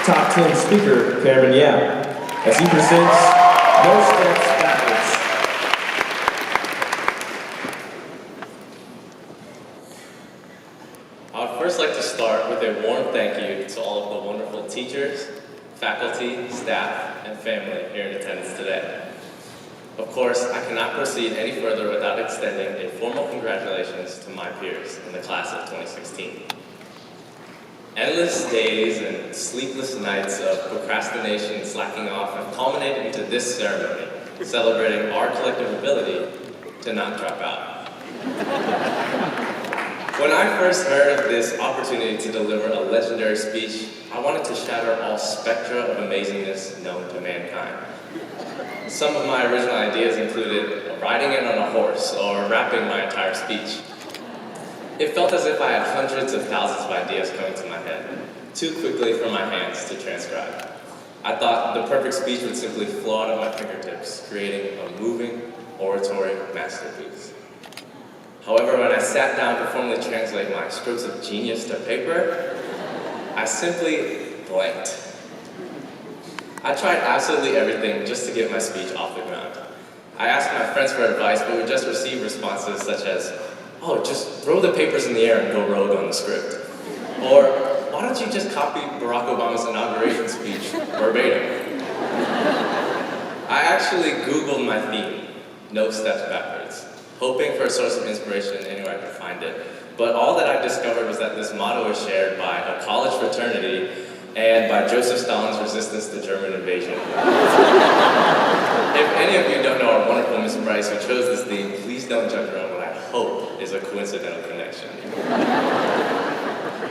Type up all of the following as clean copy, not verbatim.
Top 10 speaker Cameron Yap as he presents No Steps Backwards. I would first like to start with a warm thank you to all of the wonderful teachers, faculty, staff, and family here in attendance today. Of course, I cannot proceed any further without extending a formal congratulations to my peers in the class of 2016. Endless days and sleepless nights of procrastination and slacking off have culminated into this ceremony, celebrating our collective ability to not drop out. When I first heard of this opportunity to deliver a legendary speech, I wanted to shatter all spectra of amazingness known to mankind. Some of my original ideas included riding in on a horse or rapping my entire speech. It felt as if I had hundreds of thousands of ideas coming to my head, too quickly for my hands to transcribe. I thought the perfect speech would simply flow out of my fingertips, creating a moving oratory masterpiece. However, when I sat down to formally translate my strokes of genius to paper, I simply blanked. I tried absolutely everything just to get my speech off the ground. I asked my friends for advice, but would just receive responses such as, "Oh, just throw the papers in the air and go rogue on the script." Or, "Why don't you just copy Barack Obama's inauguration speech verbatim?" I actually Googled my theme, No Steps Backwards, hoping for a source of inspiration anywhere I could find it. But all that I discovered was that this motto is shared by a college fraternity and by Joseph Stalin's resistance to German invasion. If any of you don't know our wonderful Miss Bryce who chose this theme, please don't judge her on what I hope is a coincidental connection.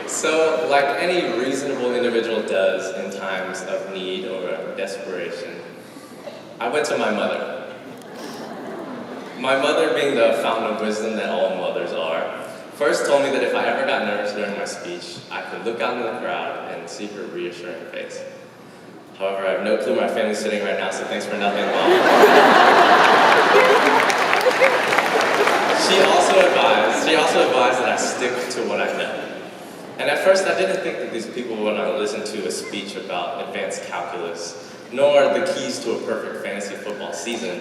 So, like any reasonable individual does in times of need or desperation, I went to my mother. My mother, being the fountain of wisdom that all mothers are, first told me that if I ever got nervous during my speech, I could look out into the crowd and see her reassuring face. However, I have no clue my family's sitting right now, so thanks for nothing, Mom. She also advised that I stick to what I know. And at first, I didn't think that these people would want to listen to a speech about advanced calculus, nor the keys to a perfect fantasy football season.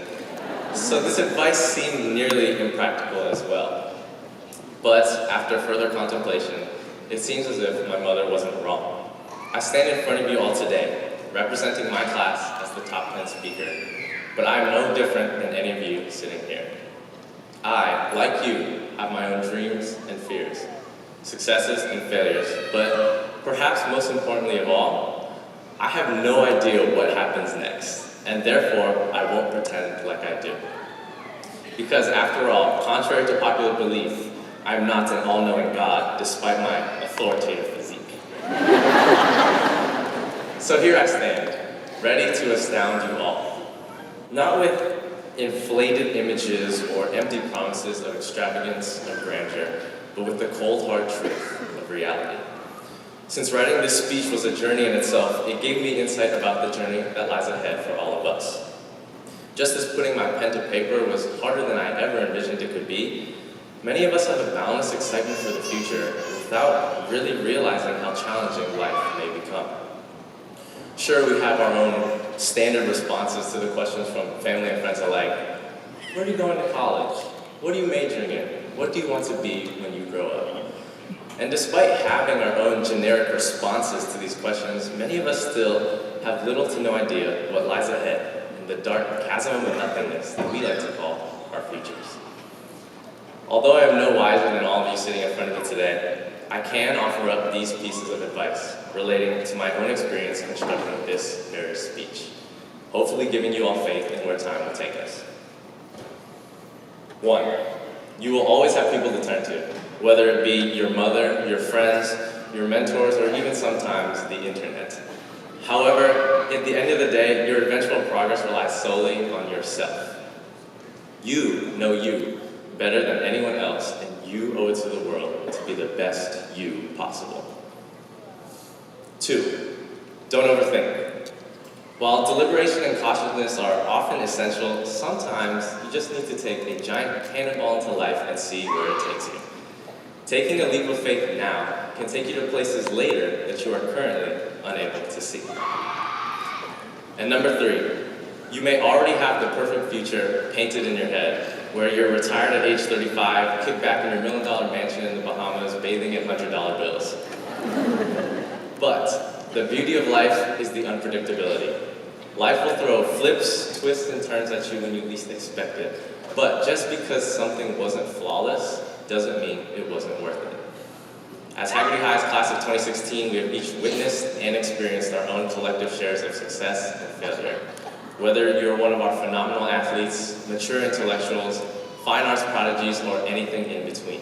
So this advice seemed nearly impractical as well. But after further contemplation, it seems as if my mother wasn't wrong. I stand in front of you all today, representing my class as the top 10 speaker, but I am no different than any of you sitting here. I, like you, have my own dreams and fears, successes and failures, but perhaps most importantly of all, I have no idea what happens next, and therefore I won't pretend like I do. Because after all, contrary to popular belief, I am not an all-knowing God, despite my authoritative physique. So here I stand, ready to astound you all. Not with inflated images or empty promises of extravagance or grandeur, but with the cold hard truth of reality. Since writing this speech was a journey in itself, it gave me insight about the journey that lies ahead for all of us. Just as putting my pen to paper was harder than I ever envisioned it could be, many of us have a boundless excitement for the future without really realizing how challenging life may become. Sure, we have our own standard responses to the questions from family and friends alike. Where are you going to college? What are you majoring in? What do you want to be when you grow up? And despite having our own generic responses to these questions, many of us still have little to no idea what lies ahead in the dark chasm of nothingness that we like to call our futures. Although I am no wiser than all of you sitting in front of me today, I can offer up these pieces of advice relating to my own experience constructing this very speech, hopefully giving you all faith in where time will take us. 1, you will always have people to turn to, whether it be your mother, your friends, your mentors, or even sometimes the internet. However, at the end of the day, your eventual progress relies solely on yourself. You know you better than anyone else, and you owe it to the world to be the best you possible. 2, don't overthink. While deliberation and cautiousness are often essential, sometimes you just need to take a giant cannonball into life and see where it takes you. Taking a leap of faith now can take you to places later that you are currently unable to see. And number 3, you may already have the perfect future painted in your head, where you're retired at age 35, kick back in your $1 million mansion in the Bahamas, bathing in $100 bills. But the beauty of life is the unpredictability. Life will throw flips, twists, and turns at you when you least expect it. But just because something wasn't flawless doesn't mean it wasn't worth it. As Hagerty High's class of 2016, we have each witnessed and experienced our own collective shares of success and failure. Whether you're one of our phenomenal athletes, mature intellectuals, fine arts prodigies, or anything in between.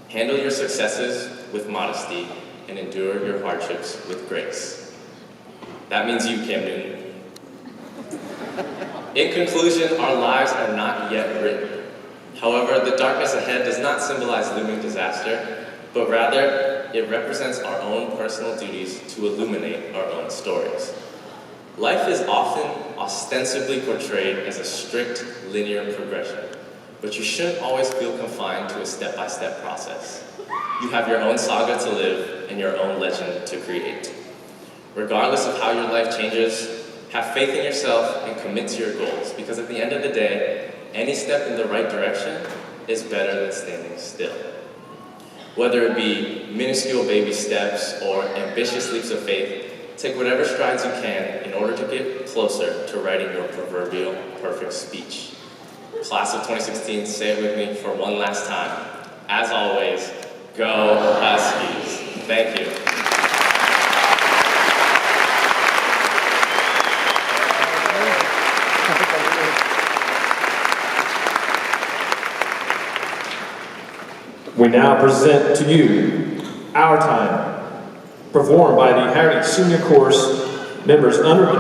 Handle your successes with modesty and endure your hardships with grace. That means you, Cam Newton. In conclusion, our lives are not yet written. However, the darkness ahead does not symbolize looming disaster, but rather, it represents our own personal duties to illuminate our own stories. Life is often ostensibly portrayed as a strict, linear progression, but you shouldn't always feel confined to a step-by-step process. You have your own saga to live and your own legend to create. Regardless of how your life changes, have faith in yourself and commit to your goals, because at the end of the day, any step in the right direction is better than standing still. Whether it be minuscule baby steps or ambitious leaps of faith, take whatever strides you can in order to get closer to writing your proverbial perfect speech. Class of 2016, say it with me for one last time. As always, go Huskies. Thank you. We now present to you Our Time, performed by the Hagerty Senior Course members under